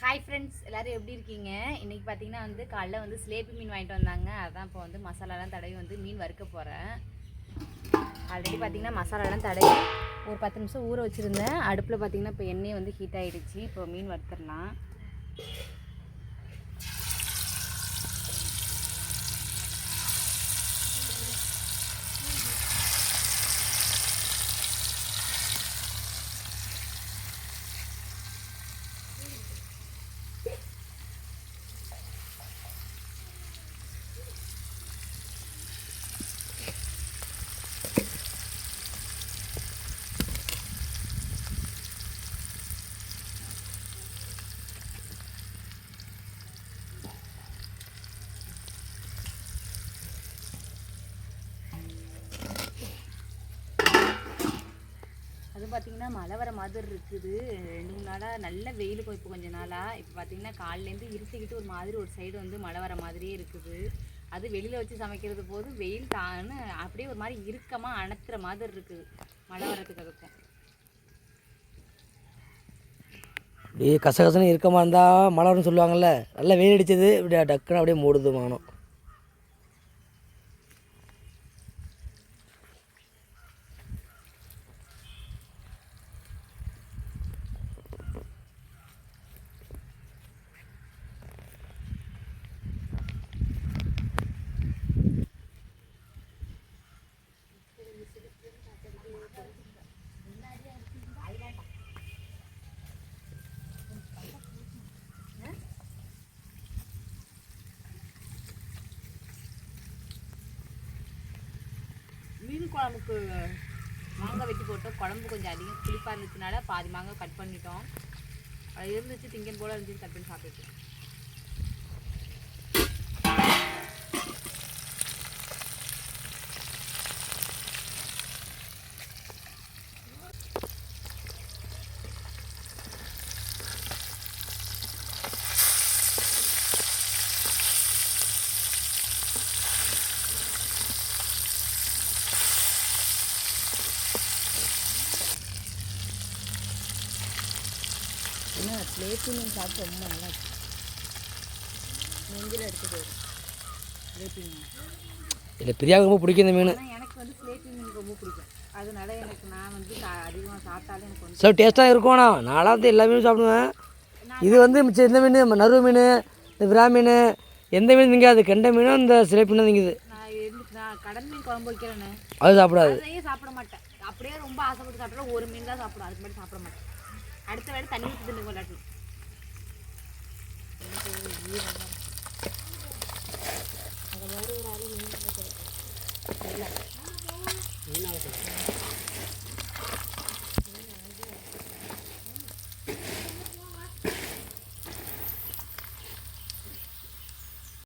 Hi friends, எல்லோரும் எப்படி இருக்கீங்க? இன்றைக்கி பார்த்தீங்கன்னா காலைல சிலேபி மீன் வாங்கிட்டு வந்தாங்க. அதான் இப்போ மசாலாலாம் தடவி மீன் வறுக்க போகிறேன். ஆல்ரெடி பார்த்தீங்கன்னா மசாலாலாம் தடவி ஒரு 10 நிமிஷம் ஊற வச்சுருந்தேன். அடுப்பில் பார்த்தீங்கன்னா இப்போ எண்ணெய் ஹீட் ஆகிடுச்சு. இப்போ மீன் வறுத்துடலாம். அது பார்த்திங்கன்னா மழை வர மாதிரி இருக்குது. 2-3 நாளாக நல்ல வெயில். இப்போ கொஞ்சம் நாளாக இப்போ பார்த்திங்கன்னா காலிலேருந்து இருட்டிக்கிட்டு ஒரு மாதிரி ஒரு சைடு மழை வர மாதிரியே இருக்குது. அது வெளியில் வச்சு சமைக்கிறது போது வெயில் தான்னு அப்படியே ஒரு மாதிரி இறுக்கமாக அணைத்துற மாதிரி இருக்குது மழை வரத்துக்கு. அதுக்கும் அப்படியே கசகசன்னு இறுக்கமாக இருந்தால் மழை வரும்னு சொல்லுவாங்கள்ல. நல்லா வெயில் அடித்தது இப்படி டக்குன்னு அப்படியே மூடுது வானம். மீன் குழம்புக்கு மாங்காய் வெட்டி போட்டோம். குழம்பு கொஞ்சம் அதிகம் புளிப்பாக இருந்துச்சுனால பாதி மாங்காய் கட் பண்ணிட்டோம். அது இருந்துச்சு, திங்கன் போல் இருந்துச்சு, கட் பண்ணி சாப்பிட்டுட்டு. ஆனால் ஸ்லேப்பி மீன் சாப்பிட்டு ரொம்ப நல்லா இருக்கு. நெஞ்சில் எடுத்து போயிடும் ஸ்லேப்பி மீன். இல்லை, பிரியாவுக்கு ரொம்ப பிடிக்கும் இந்த மீன். ஆனால் எனக்கு ஸ்லேப்பி மீன் ரொம்ப பிடிக்கும். அதனால எனக்கு நான் அதிகமாக சாப்பிட்டாலும் எனக்கு சார் டேஸ்ட்டாக இருக்கும்ண்ணா. நான்லாம் எல்லா மீனும் சாப்பிடுவேன். இது மிச்சம் இந்த மீன், நறுவு மீன், இந்த விரா மீன், எந்த மீன் திங்காது. கெண்டை மீனும் இந்த சிலேபி மீனும் திங்குது. நான் கடல் மீன் குழம்பு வைக்கிறேன்னு அது சாப்பிடாது. அதையே சாப்பிட மாட்டேன். அப்படியே ரொம்ப ஆசைப்பட்டு சாப்பிட்ற ஒரு மீன் தான் சாப்பிடும். அதுக்கு மட்டும் சாப்பிட மாட்டேன். அடுத்த வேலை தண்ணி ஊற்றி தின்னு கொண்டாட்டு. அதில் வேறு ஒரு ஆள் மீன்